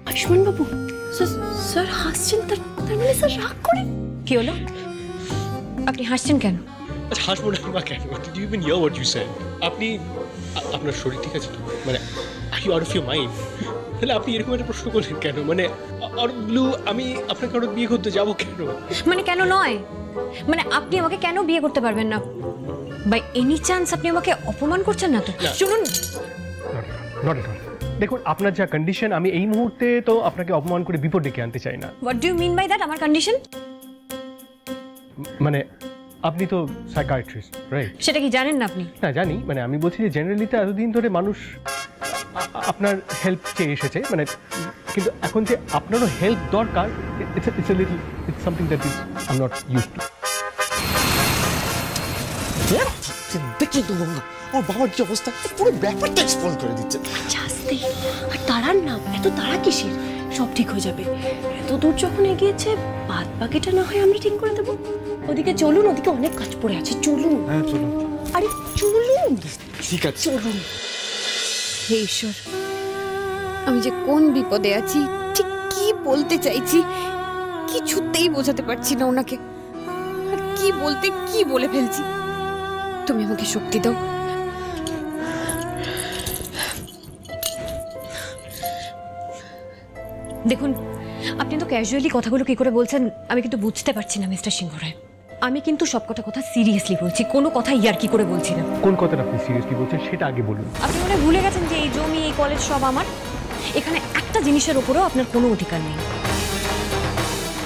আয়ুষ্মান বাবু, sir হাসছেন, তার মানে স্যার রাগ করে? কি হলো, আপনি হাসছেন কেন? আচ্ছা হাসবো না বা কেন? Did you even hear what you said? আপনি আপনার শরীর ঠিক আছে তো? মানে are you out of your mind? তাহলে আপনি এরকম একটা প্রশ্ন করলেন কেন? মানে আর ব্লু আমি আপনাকে আরো বিয়ে করতে যাবো কেন? মানে কেন নয়, মানে আপনি আমাকে কেন বিয়ে করতে পারবেন না? বাই এনি চান্স আপনি আমাকে অপমান করছেন না তো? শুনুন, নট এট অল। দেখুন আপনার যা কন্ডিশন, আমি এই মুহূর্তে তো আপনাকে অপমান করে বিপদ ডেকে আনতে চাই না। What do you mean by that? আমার কন্ডিশন মানে আপনি তো সাইকিয়াট্রিস্ট, রাইট? সেটা কি জানেন না আপনি? না জানি, মানে আমি বলছি যে জেনারেলি তো এতদিন ধরে মানুষ আপনার হেল্প চেয়ে এসেছে, মানে কিন্তু এখন যে আপনারও হেল্প দরকার, it's something that is I am not used to. দেখি তো আমার বাবার কি অবস্থা, পুরো ব্যাপারটা এক্সপ্লেন করে দিচ্ছে। আচ্ছা আসতে, আর তাড়ার না, এত তাড়া কিসের? সব ঠিক হয়ে যাবে। এত দূর যখন এগিয়েছে, বাদ বাকিটা না হয় আমরা ঠিক করে দেবো। ওদিকে চলুন, ওদিকে অনেক কাজ পড়ে আছে, চলুন। হ্যাঁ চলুন। আরে চলুন, ঠিক আছে চলুন। হে ঈশ্বর, আমি যে কোন বিপদে আছি, ঠিক কি বলতে চাইছি কিছুতেই বোঝাতে পারছি না ওনাকে। আর কি বলতে কি বলে ফেলছি। তুমি আমাকে শক্তি দাও। দেখুন, আপনি তো ক্যাজুয়ালি কথাগুলো কি করে বলছেন আমি কিন্তু বুঝতে পারছি না মিস্টার সিংহ রায়। আমি কিন্তু সবকটা কথা সিরিয়াসলি বলছি, কোনো কথা ইয়ার্কি করে বলছি না। কোন কথাটা আপনি সিরিয়াসলি বলছেন সেটা আগে বলুন। আপনি মনে হয় ভুলে গেছেন যে এই জমি, এই কলেজ সব আমার। এখানে একটা জিনিসের উপরেও আপনার কোনো অধিকার নেই।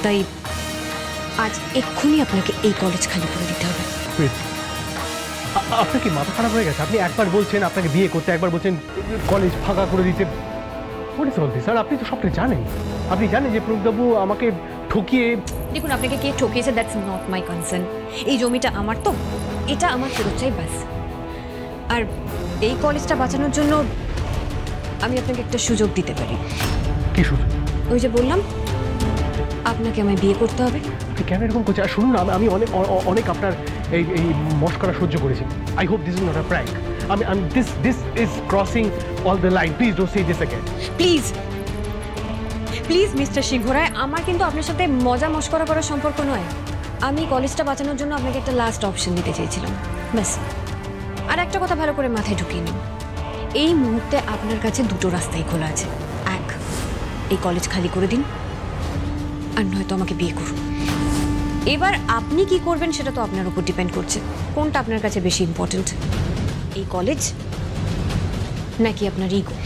তাই আজ এক্ষুনি আপনাকে এই কলেজ খালি করে দিতে হবে। আপনার কি মাথা খারাপ হয়ে গেছে? আপনি একবার বলছেন আপনাকে বিয়ে করতে, একবার বলছেন কলেজ ফাঁকা করে দিতে। স্যার আপনি তো সবটা জানেন। আপনি জানেন যে প্রমোদবাবু আমাকে ঠকিয়ে। দেখুন, আপনাকে কে ঠকিয়েছে দ্যাটস নট মাই কনসার্ন। এই জমিটা আমার, তো এটা আমার ফেরত চাই ব্যাস। আর এই কলেজটা বাঁচানোর জন্য আমি আপনাকে একটা সুযোগ দিতে পারি। কি সুযোগ? ওই যে বললাম আপনাকে আমায় বিয়ে করতে হবে। আপনি কেন এরকম করছেন? আর শুনুন, আমি অনেক অনেক আপনার এই মস্করা সহ্য করেছি। I hope this is not a prank. আমি this is crossing all the line. Please don't say this again. Please please Mister Singha Roy, আমার কিন্তু আপনার সাথে মজা মস্করা করার সম্পর্ক নয়। আমি কলেজটা বাঁচানোর জন্য আপনাকে একটা লাস্ট অপশন দিতে চেয়েছিলাম, ব্যাস। আর একটা কথা ভালো করে মাথায় ঢুকিয়ে নিন, এই মুহূর্তে আপনার কাছে দুটো রাস্তাই খোলা আছে। এক, এই কলেজ খালি করে দিন, আর নয়তো আমাকে বিয়ে করুন। এবার আপনি কি করবেন সেটা তো আপনার উপর ডিপেন্ড করছে। কোনটা আপনার কাছে বেশি ইম্পর্টেন্ট, এই কলেজ নাকি আপনার ইগো?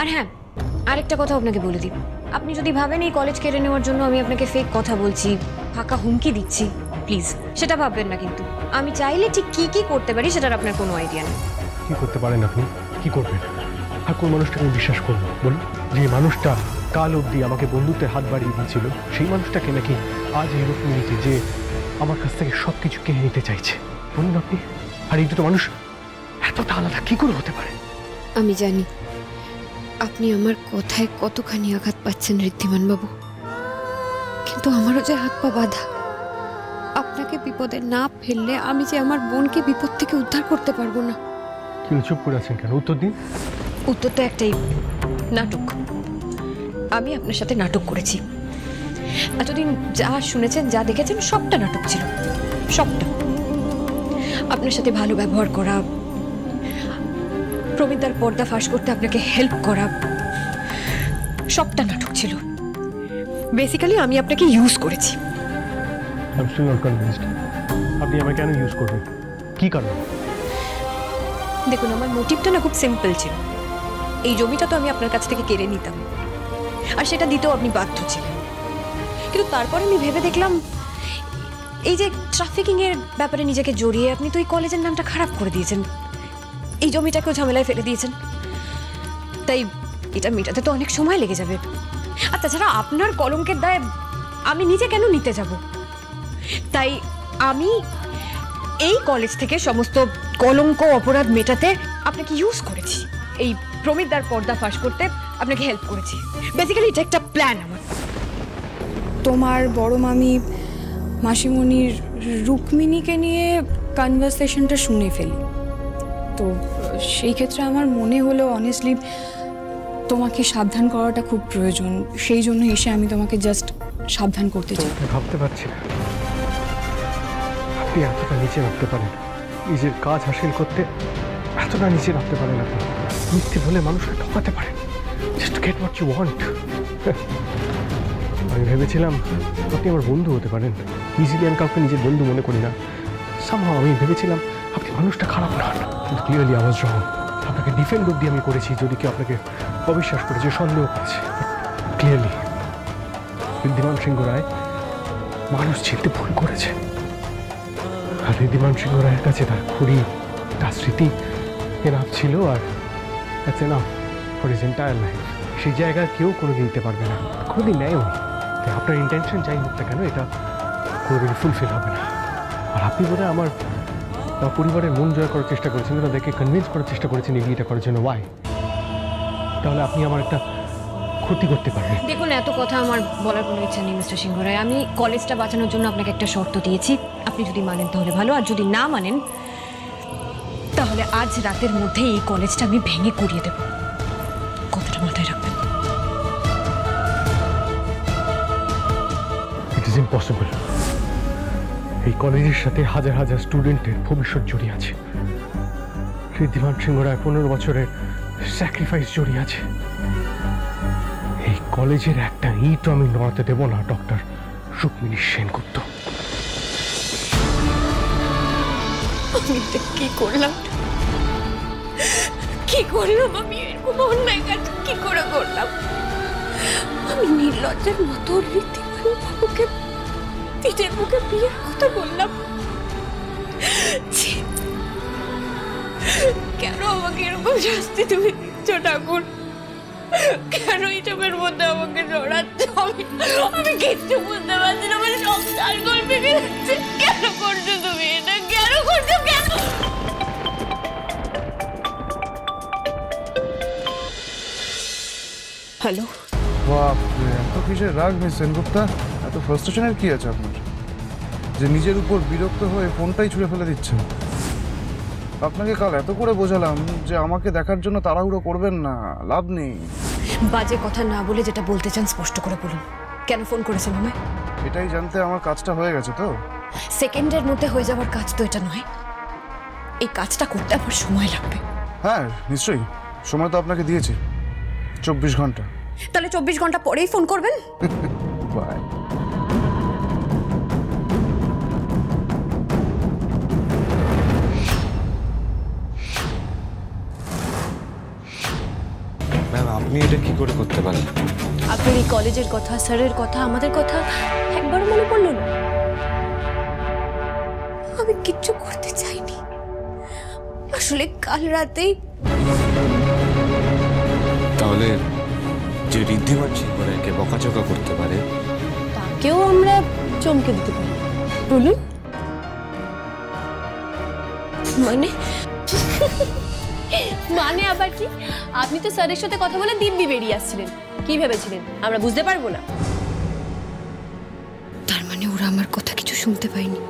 আর হ্যাঁ, আরেকটা কথা আপনাকে বলে দিই, আপনি যদি ভাবেন এই কলেজ কেড়ে নেওয়ার জন্য আমি আপনাকে ফেক কথা বলছি, ফাঁকা হুমকি দিচ্ছি, প্লিজ সেটা ভাববেন না। কিন্তু আমি চাইলে ঠিক কি কি করতে পারি সেটার আপনার কোনো আইডিয়া নেই। কি করতে পারেন আপনি? কি করবেন? আর কোন মানুষটাকে আমি বিশ্বাস করবো বলুন? যে মানুষটা কাল অবধি আমাকে বন্ধুত্বের হাত বাড়িয়ে দিয়েছিল, সেই মানুষটাকে নাকি আজ এরকম নিয়েছে যে আমার কাছ থেকে সব কিছু কেড়ে নিতে চাইছে, বলুন আপনি? আর এই দুটো মানুষ এতটা আলাদা কি করে হতে পারে? আমি জানি আপনি আমার কথায় কতখানি আঘাত পাচ্ছেন ঋদ্ধিমান বাবু, কিন্তু আমারও যে হাত পা বাঁধা। আপনাকে বিপদে না ফেললে আমি যে আমার বোনকে বিপদ থেকে উদ্ধার করতে পারবো না। কি চুপ করে আছেন কেন? উত্তর দিন। উত্তর তো একটাই, নাটক। আমি আপনার সাথে নাটক করেছি। এতদিন যা শুনেছেন, যা দেখেছেন, সবটা নাটক ছিল, সবটা। আপনার সাথে ভালো ব্যবহার করা, প্রমিতার পর্দা ফাঁস করতে আপনাকে হেল্প করা, সবটা নাটক ছিল। বেসিক্যালি আমি আপনাকে ইউজ করেছি। I'm still not convinced. আপনি আমাকে কেন ইউজ করবেন? কি কারণ? দেখুন, আমার মোটিভটা না খুব সিম্পল ছিল। এই জমিটা তো আমি আপনার কাছ থেকে কেড়ে নিতাম, আর সেটা দিতেও আপনি বাধ্য ছিলেন। কিন্তু তারপরে আমি ভেবে দেখলাম, এই যে ট্রাফিকিং এর ব্যাপারে নিজেকে জড়িয়ে আপনি তো এই কলেজের নামটা খারাপ করে দিয়েছেন, এই জমিটাকেও ঝামেলায় ফেলে দিয়েছেন। তাই এটা মেটাতে তো অনেক সময় লেগে যাবে। আর তাছাড়া আপনার কলঙ্কের দায় আমি নিজে কেন নিতে যাব? তাই আমি এই কলেজ থেকে সমস্ত কলঙ্ক অপরাধ মেটাতে আপনাকে ইউজ করেছি, এই প্রমিতদার পর্দা ফাঁস করতে আপনাকে হেল্প করেছি। বেসিক্যালি এটা একটা প্ল্যান আমার। তোমার বড় মামি মাসিমণির রুক্মিণীকে নিয়ে কনভারসেশনটা শুনে ফেলি। তো সেই ক্ষেত্রে আমার মনে হলো অনেস্টলি তোমাকে সাবধান করাটা খুব প্রয়োজন, সেই জন্য এসে আমি তোমাকে জাস্ট সাবধান করতে চাই। ভাবতে পারছি না আপনি এতটা নিচে রাখতে পারেন, নিজের কাজ হাসিল করতে এতটা নিচে রাখতে পারেন আপনি, মিথ্যে বলে মানুষকে ঠকাতে পারেন just to get what you want. আমি ভেবেছিলাম আপনি আমার বন্ধু হতে পারেন, ইজিলি আমি কাউকে নিজের বন্ধু মনে করি না। সামহাও আমি ভেবেছিলাম আপনি মানুষটা খারাপ না, কিন্তু ক্লিয়ারলি আওয়াজ রং। আপনাকে ডিফেন্ড অব্দি আমি করেছি যদি কেউ আপনাকে অবিশ্বাস করেছে, সন্দেহ করেছে। ক্লিয়ারলি ঋদ্ধিমান সিংহ রায় মানুষ চিনতে ভুল করেছে, আর ঋদ্ধিমান সিংহ রায়ের কাছে তার খড়ি, তার স্মৃতি এনাফ ছিল, আর that's enough for his entire life. সেই জায়গায় কেউ কোনোদিন দিতে পারবে না, কোনোদিন নেয়ও নি। তাই আপনার ইন্টেনশন যাই হোক না কেন, এটা কোনোদিন ফুলফিল হবে না। আর আপনি বোধহয় আমার পরিবারের মন জয় করার চেষ্টা করেছেন, তাদেরকে কনভিন্স করার চেষ্টা করেছেন এই বিয়েটা করার জন্য। ওয়াই? তাহলে আপনি আমার একটা ক্ষতি করতে পারবেন। দেখুন, এত কথা আমার বলার কোনো ইচ্ছা নেই মিস্টার সিংহ রায়। আমি কলেজটা বাঁচানোর জন্য আপনাকে একটা শর্ত দিয়েছি, আপনি যদি মানেন তাহলে ভালো, আর যদি না মানেন তাহলে আজ রাতের মধ্যে এই কলেজটা আমি ভেঙে কুড়িয়ে দেব। কথাটা মাথায় রাখবেন। It is impossible. এই কলেজের সাথে হাজার হাজার স্টুডেন্টের ভবিষ্যৎ জড়িয়ে আছে। ঋদ্ধিমান সিংহ রায় 15 বছরের স্যাক্রিফাইস জড়িয়ে আছে। এই কলেজের একটা ইটও আমি নড়াতে দেব না ডক্টর রুক্মিণী সেনগুপ্ত। আমি এটা কি করলাম, কি করলাম আমি? এরকম অন্যায় কাজ কি করে করলাম? আমি নির্লজ্জের মতো ঋদ্ধিমান বাবুকে পিঠের মুখে বিয়ের কথা বললাম। ছি! কেন আমাকে এরকম শাস্তি তুমি দিচ্ছ ঠাকুর? কেন এইসবের মধ্যে আমাকে জড়াচ্ছ? আমি কিচ্ছু বুঝতে পারছি না, আমার সংসার করে ভেঙে যাচ্ছে। কেন করছো তুমি এটা? কেন করছো? কেন? হ্যালো, বাপরে, এত কিসের রাগ মিস সেনগুপ্তা? এত ফ্রাস্ট্রেশনের কি আছে আপনার যে নিজের উপর বিরক্ত হয়ে ফোনটাই ছুঁড়ে ফেলে দিচ্ছেন? আপনাকে কাল এত করে বোঝালাম যে আমাকে দেখার জন্য তাড়াহুড়ো করবেন না, লাভ নেই। বাজে কথা না বলে যেটা বলতে চান স্পষ্ট করে বলুন। কেন ফোন করেছেন আমায়? এটাই জানতে আমার কাজটা হয়ে গেছে তো। সেকেন্ডের মধ্যে হয়ে যাওয়ার কাজ তো এটা নয়, এই কাজটা করতে আমার সময় লাগবে। হ্যাঁ নিশ্চয়ই, সময় তো আপনাকে দিয়েছি 24 ঘন্টা। তাহলে 24 ঘন্টা পরেই ফোন করবেন। বাই। ম্যাম, আপনি এটা কি করে করতে পারেন? আপনার এই কলেজের কথা, স্যারের কথা, আমাদের কথা একবারও মনে পড়লো না? আমি কিচ্ছু করতে চাইনি, আসলে কাল রাতেই। তাহলে যে ঋদ্ধিমান সিংহ রায়কে বকাঝকা করতে পারে তাকেও আমরা চমকে দিতে পারি। বলুন মানে? মানে আবার কি? আপনি তো স্যারের সাথে কথা বলে দিব্যি বেরিয়ে আসছিলেন। কি ভেবেছিলেন আমরা বুঝতে পারবো না? তার মানে ওরা আমার কথা কিছু শুনতে পায়নি।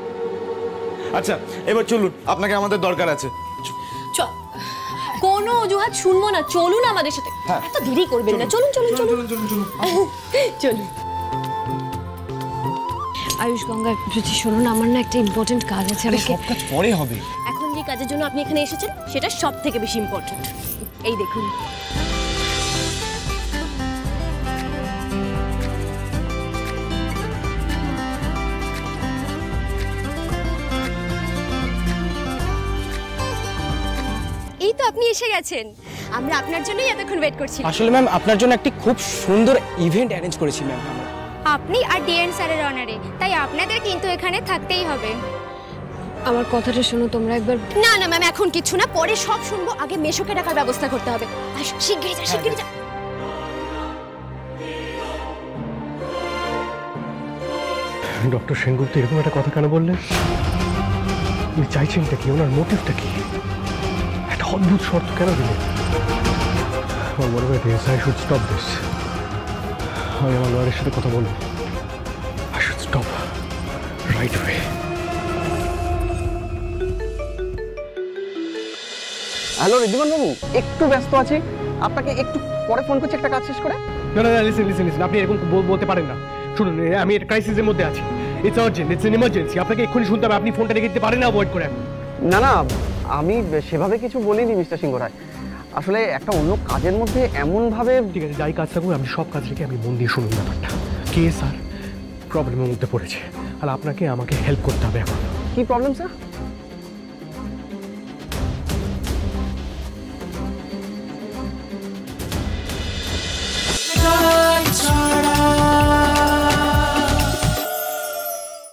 আচ্ছা এবার চলুন, আপনাকে আমাদের দরকার আছে। কোনো অজুহাত শুনবো না, চলুন আমাদের সাথে। এত দেরি করবেন না, চলুন চলুন চলুন চলুন। আয়ুষ গঙ্গা, যদি শুনুন, আমার না একটা ইম্পর্টেন্ট কাজ আছে। আমাকে সব কাজ পরে হবে। এখন যে কাজের জন্য আপনি এখানে এসেছেন সেটা সব থেকে বেশি ইম্পর্টেন্ট। এই দেখুন, এই তো আপনি এসে গেছেন। আমরা আপনার জন্যই এতক্ষণ ওয়েট করছি। আসলে ম্যাম, আপনার জন্য একটি খুব সুন্দর ইভেন্ট অ্যারেঞ্জ করেছি ম্যাম আমরা। আপনি আর ডিএন স্যারের অনারে, তাই আপনাদের কিন্তু এখানে থাকতেই হবে। আমার কথাটা শোনো তোমরা একবার। না না ম্যাম, এখন কিছু না, পরে সব শুনবো। আগে মেশোকে ডাকার ব্যবস্থা করতে হবে। শিগগিরই যা, শিগগিরই যা। ডক্টর সেনগুপ্ত এরকম একটা কথা কেন বললেন? উনি চাইছেনটা কি? ওনার মোটিভটা কি? একটা অদ্ভুত শর্ত কেন দিলেন? আমার মনে হয় আই শুড স্টপ দিস। আমি আমার লয়ারের সাথে কথা বলবো। I should stop right away. Hello Riddhiman বাবু, একটু ব্যস্ত আছি, আপনাকে একটু পরে ফোন করছি একটা কাজ শেষ করে। না না লিসেন, আপনি এরকম বলতে পারেন না। শুনুন, আমি একটা ক্রাইসিসের মধ্যে আছি। It's urgent, it's an emergency. আপনাকে এক্ষুনি শুনতে হবে। আপনি ফোনটা রেখে দিতে পারেন না অ্যাভয়েড করে এখন? না না, আমি সেভাবে কিছু বলিনি মিস্টার সিংহ রায়, আসলে একটা অন্য কাজের মধ্যে এমনভাবে। ঠিক আছে, যাই কাজ থাকুক আপনি সব কাজ রেখে আমি মন দিয়ে শুনুন ব্যাপারটা। কে স্যার প্রবলেমের মধ্যে পড়েছে, আর আপনাকে আমাকে হেল্প করতে হবে এখন। কি প্রবলেম স্যার?